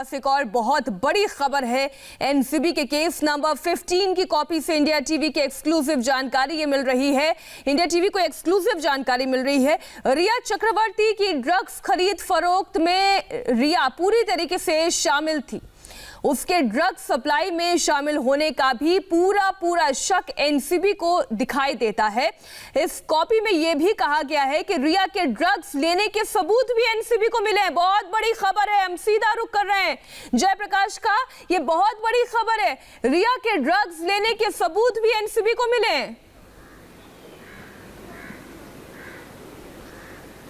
एक और बहुत बड़ी खबर है। एनसीबी के केस नंबर 15 की कॉपी से इंडिया टीवी के एक्सक्लूसिव जानकारी ये मिल रही है। इंडिया टीवी को एक्सक्लूसिव जानकारी मिल रही है। रिया चक्रवर्ती की ड्रग्स खरीद फरोख्त में रिया पूरी तरीके से शामिल थी। उसके ड्रग सप्लाई में शामिल होने का भी पूरा शक एनसीबी को दिखाई देता है। इस कॉपी में यह भी कहा गया है कि रिया के ड्रग्स लेने के सबूत भी एनसीबी को मिले हैं। बहुत बड़ी खबर है, हम सीधा रुख कर रहे हैं जयप्रकाश का। यह बहुत बड़ी खबर है, रिया के ड्रग्स लेने के सबूत भी एनसीबी को मिले हैं।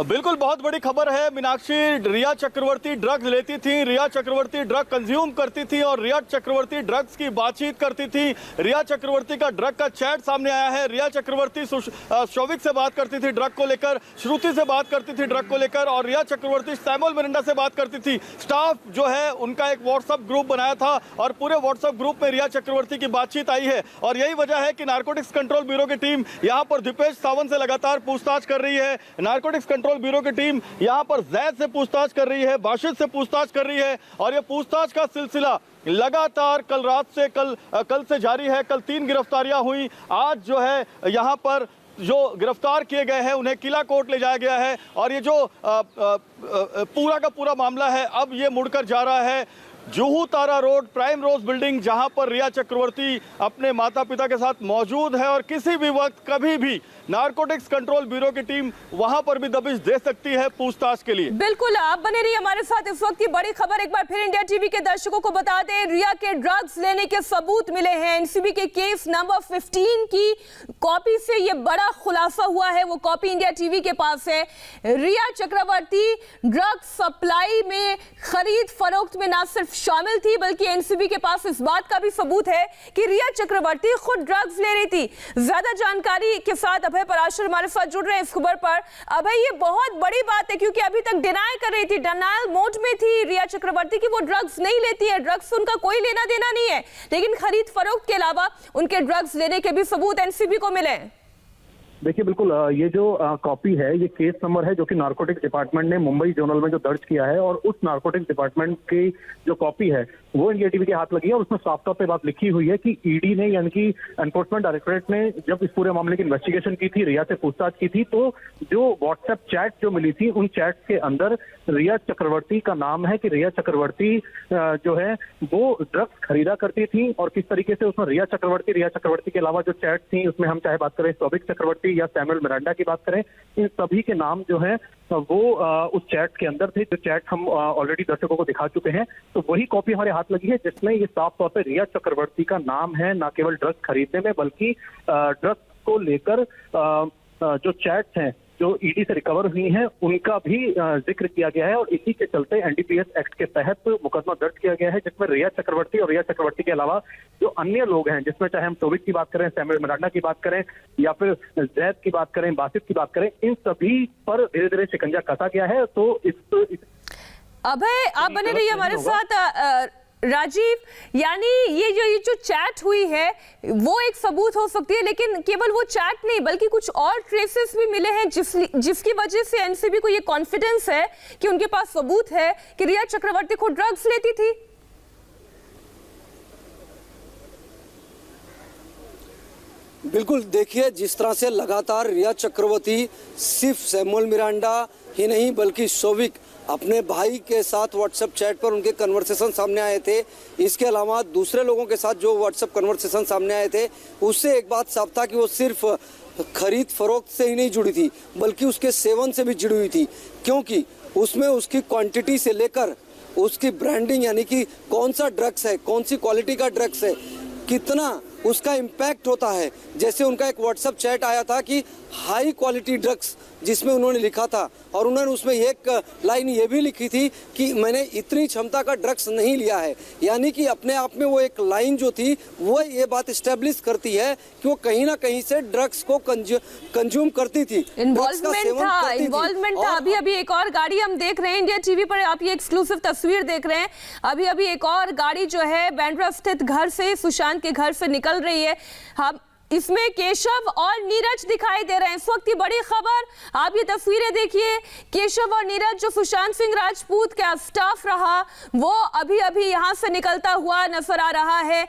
बिल्कुल बहुत बड़ी खबर है मीनाक्षी। रिया चक्रवर्ती ड्रग्स लेती थी, रिया चक्रवर्ती ड्रग कंज्यूम करती थी और रिया चक्रवर्ती ड्रग्स की बातचीत करती थी। रिया चक्रवर्ती का ड्रग का चैट सामने आया है। रिया चक्रवर्ती शौविक से बात करती थी ड्रग को लेकर, श्रुति से बात करती थी ड्रग को लेकर, और रिया चक्रवर्ती सैमुअल मिरांडा से बात करती थी। स्टाफ जो है उनका एक व्हाट्सएप ग्रुप बनाया था और पूरे व्हाट्सएप ग्रुप में रिया चक्रवर्ती की बातचीत आई है। और यही वजह है कि नारकोटिक्स कंट्रोल ब्यूरो की टीम यहाँ पर दीपेश सावंत से लगातार पूछताछ कर रही है। नारकोटिक्स कंट्रोल ब्यूरो की टीम यहां पर जैद से पूछताछ कर रही है, बाशिद से पूछताछ कर रही है, और यह पूछताछ का सिलसिला लगातार कल रात से कल से जारी है। कल 3 गिरफ्तारियां हुई। आज जो है यहां पर जो गिरफ्तार किए गए हैं उन्हें किला कोर्ट ले जाया गया है, और ये जो पूरा का पूरा मामला है अब ये मुड़कर जा रहा है जुहू तारा रोड प्राइम रोज बिल्डिंग, जहां पर रिया चक्रवर्ती अपने माता पिता के साथ मौजूद है। और किसी भी वक्त कभी भी नारकोटिक्स कंट्रोल ब्यूरो की टीम वहां पर भी दबिश दे सकती है पूछताछ के लिए। बिल्कुल, आप बने रहिए हमारे साथ। इस वक्त की बड़ी खबर एक बार फिर इंडिया टीवी के दर्शकों को बता दें, रिया के ड्रग्स लेने के सबूत मिले हैं। एनसीबी के केस नंबर 15 की कॉपी से यह बड़ा खुलासा हुआ है। वो कॉपी इंडिया टीवी के पास है। रिया चक्रवर्ती ड्रग सप्लाई में खरीद फरोख्त में ना सिर्फ शामिल थी, बल्कि एनसीबी के पास इस बात का भी सबूत है कि रिया चक्रवर्ती खुद ड्रग्स ले रही थी। ज्यादा जानकारी के साथ अभय पराशर हमारे साथ जुड़ रहे हैं इस खबर पर। अभय, ये बहुत बड़ी बात है क्योंकि अभी तक डिनाई कर रही थी, डिनायल मोड में थी रिया चक्रवर्ती की वो ड्रग्स नहीं लेती है, ड्रग्स से उनका कोई लेना देना नहीं है, लेकिन खरीद फरोख्त के अलावा उनके ड्रग्स लेने के भी सबूत एनसीबी को मिले। देखिए, बिल्कुल ये जो कॉपी है ये केस नंबर है जो कि नारकोटिक्स डिपार्टमेंट ने मुंबई जोनल में जो दर्ज किया है, और उस नारकोटिक्स डिपार्टमेंट की जो कॉपी है वो इंडिया टीवी के हाथ लगी है। और उसमें साफ तौर पे बात लिखी हुई है कि ईडी ने यानी कि एनफोर्समेंट डायरेक्टोरेट ने जब इस पूरे मामले की इन्वेस्टिगेशन की थी, रिया से पूछताछ की थी, तो जो व्हाट्सएप चैट जो मिली थी उन चैट के अंदर रिया चक्रवर्ती का नाम है कि रिया चक्रवर्ती जो है वो ड्रग्स खरीदा करती थी। और किस तरीके से उसमें रिया चक्रवर्ती के अलावा जो चैट थी उसमें हम चाहे बात करें शौविक चक्रवर्ती या सैमुअल मिरांडा की बात करें, इन सभी के नाम जो है वो उस चैट के अंदर थे। जो चैट हम ऑलरेडी दर्शकों को दिखा चुके हैं, तो वही कॉपी हमारे हाथ लगी है जिसमें ये साफ तौर पर रिया चक्रवर्ती का नाम है, ना केवल ड्रग्स खरीदने में बल्कि ड्रग्स को लेकर जो चैट्स हैं जो ईडी से रिकवर हुई हैं उनका भी जिक्र किया गया है। और इसी के चलते एनडीपीएस एक्ट के तहत मुकदमा दर्ज किया गया है, जिसमें रिया चक्रवर्ती और रिया चक्रवर्ती के अलावा जो अन्य लोग हैं, जिसमें चाहे हम शौविक की बात करें, सैमुअल मिरांडा की बात करें या फिर जैद की बात करें, बासित की बात करें, इन सभी पर धीरे धीरे शिकंजा कसा गया है। तो अभय, आप बने रहिए हमारे साथ। राजीव, यानी ये जो चैट हुई है वो एक सबूत हो सकती है, लेकिन केवल वो चैट नहीं बल्कि कुछ और ट्रेसेस भी मिले हैं जिसकी वजह से एनसीबी को ये कॉन्फिडेंस है कि उनके पास सबूत है कि रिया चक्रवर्ती खुद ड्रग्स लेती थी। बिल्कुल, देखिए जिस तरह से लगातार रिया चक्रवर्ती सिर्फ सैमुअल मिरांडा ही नहीं बल्कि शौविक अपने भाई के साथ व्हाट्सएप चैट पर उनके कन्वर्सेशन सामने आए थे, इसके अलावा दूसरे लोगों के साथ जो व्हाट्सएप कन्वर्सेशन सामने आए थे, उससे एक बात साफ था कि वो सिर्फ खरीद फरोख्त से ही नहीं जुड़ी थी बल्कि उसके सेवन से भी जुड़ी हुई थी, क्योंकि उसमें उसकी क्वांटिटी से लेकर उसकी ब्रांडिंग यानी कि कौन सा ड्रग्स है, कौन सी क्वालिटी का ड्रग्स है, कितना उसका इम्पैक्ट होता है। जैसे उनका एक व्हाट्सएप चैट आया था कि हाई क्वालिटी ड्रग्स, जिसमें उन्होंने लिखा था, और उन्होंने उसमें एक लाइन ये भी लिखी थी कि मैंने इतनी क्षमता का ड्रग्स नहीं लिया है। यानी कि अपने आप में वो एक लाइन जो थी वो ये बात एस्टेब्लिश करती है कि वो कहीं ना कहीं से ड्रग्स को कंज्यूम करती थी, इन्वॉल्वमेंट था। अभी एक और गाड़ी हम देख रहे हैं इंडिया टीवी पर, आप ये एक्सक्लूसिव तस्वीर देख रहे हैं। अभी एक और गाड़ी जो है बांद्रा स्थित घर से, सुशांत के घर से निकल रही है। हम इसमें केशव और नीरज दिखाई दे रहे हैं। इस वक्त की बड़ी खबर, आप ये तस्वीरें देखिए। केशव और नीरज, जो सुशांत सिंह राजपूत का स्टाफ रहा, वो अभी अभी यहां से निकलता हुआ नजर आ रहा है।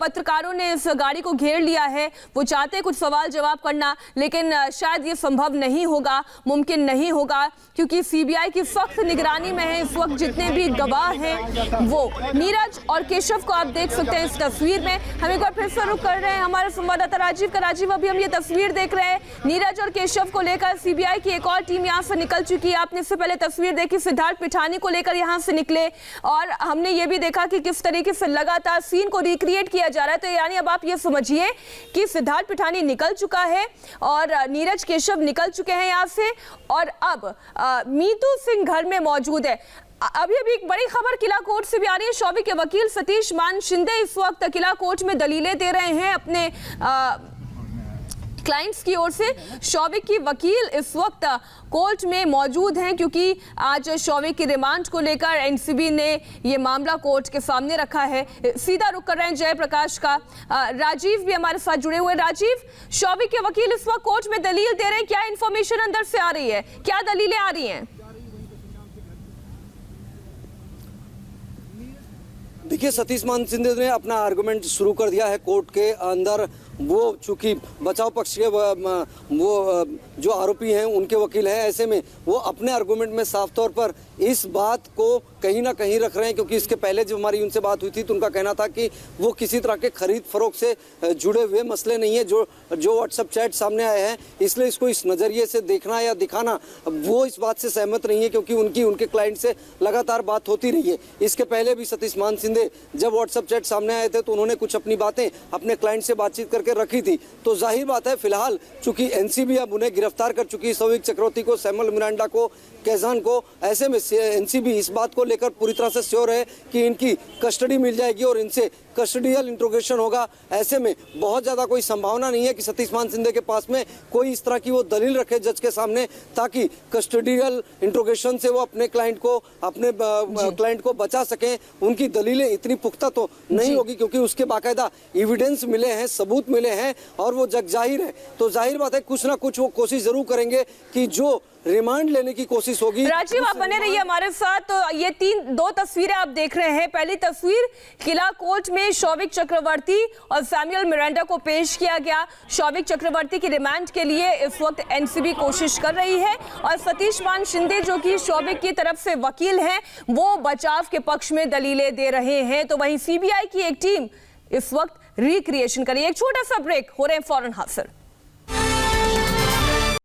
पत्रकारों ने इस गाड़ी को घेर लिया है। वो चाहते कुछ सवाल जवाब करना, लेकिन शायद ये संभव नहीं होगा, मुमकिन नहीं होगा, क्योंकि सीबीआई की सख्त निगरानी में है। इस वक्त जितने भी गवाह हैं वो नीरज और केशव को आप देख सकते हैं इस तस्वीर में। हम एक बार फिर से रुक कर रहे हैं हमारे संवाददाता राजीव का। राजीव, अभी हम ये तस्वीर देख रहे हैं, नीरज और केशव को लेकर सीबीआई की एक और टीम यहां से निकल चुकी है। आपने इससे पहले तस्वीर देखी, सिद्धार्थ पिठानी को लेकर यहां से निकले, और हमने ये भी देखा कि किस तरीके से लगातार सीन को रिक्रिएट किया जा रहा है। तो यानी अब आप ये समझिए कि सिद्धार्थ पिठानी निकल चुका है और नीरज केशव निकल चुके हैं यहां से, और अब मीतू सिंह घर में मौजूद है। अभी एक बड़ी खबर किला कोर्ट से भी आ रही है। शौविक के वकील सतीश मान शिंदे इस वक्त किला कोर्ट में दलीलें दे रहे हैं अपने क्लाइंट्स की ओर से। शौविक की वकील इस वक्त कोर्ट में मौजूद हैं, क्योंकि आज शौविक की रिमांड को लेकर एनसीबी ने ये मामला कोर्ट के सामने रखा है। सीधा रुक कर रहे हैं जयप्रकाश का। राजीव भी हमारे साथ जुड़े हुए। राजीव, शौविक के वकील इस वक्त कोर्ट में दलील दे रहे हैं, क्या इंफॉर्मेशन अंदर से आ रही है, क्या दलीलें आ रही हैं? देखिए, सतीश मान शिंदे ने अपना आर्गुमेंट शुरू कर दिया है कोर्ट के अंदर। वो चूंकि बचाव पक्ष के वो जो आरोपी हैं उनके वकील हैं, ऐसे में वो अपने आर्गुमेंट में साफ तौर पर इस बात को कहीं ना कहीं रख रहे हैं, क्योंकि इसके पहले जब हमारी उनसे बात हुई थी तो उनका कहना था कि वो किसी तरह के खरीद फरोख्त से जुड़े हुए मसले नहीं है जो व्हाट्सएप चैट सामने आए हैं, इसलिए इसको इस नज़रिए से देखना या दिखाना, वो इस बात से सहमत नहीं है, क्योंकि उनके क्लाइंट से लगातार बात होती रही है। इसके पहले भी सतीश मान शिंदे जब व्हाट्सएप चैट सामने आए थे तो उन्होंने कुछ अपनी बातें अपने क्लाइंट से बातचीत करके रखी थी। तो जाहिर बात है, फिलहाल चूंकि एनसीबी अब उन्हें गिरफ्तार कर चुकी है, शौविक चक्रवर्ती को, सैमुअल मिरांडा को, कैजान को, ऐसे में एनसीबी इस बात को लेकर पूरी तरह से श्योर है कि इनकी कस्टडी मिल जाएगी और इनसे कस्टडियल इंट्रोगेशन होगा। ऐसे में बहुत ज़्यादा कोई संभावना नहीं है कि सतीश मान शिंदे के पास में कोई इस तरह की वो दलील रखे जज के सामने, ताकि कस्टडियल इंट्रोगेशन से वो अपने क्लाइंट को बचा सकें। उनकी दलीलें इतनी पुख्ता तो नहीं होगी, क्योंकि उसके बाकायदा एविडेंस मिले हैं, सबूत मिले हैं, और वो जग जाहिर है। तो जाहिर बात है, कुछ ना कुछ वो कोशिश जरूर करेंगे कि जो रिमांड लेने की कोशिश होगी। राजीव, आप बने रहिए हमारे साथ। तो ये दो तस्वीरें आप देख रहे हैं। पहली तस्वीर, किला कोर्ट में शौविक चक्रवर्ती और सैमुअल मिरांडा को पेश किया गया। शौविक चक्रवर्ती की रिमांड के लिए इस वक्त एनसीबी कोशिश कर रही है, और सतीश मान शिंदे जो कि शौविक की तरफ से वकील हैं, वो बचाव के पक्ष में दलीलें दे रहे हैं। तो वहीं सीबीआई की एक टीम इस वक्त रिक्रिएशन करी। एक छोटा सा ब्रेक, हो रहे हैं फौरन हासिल।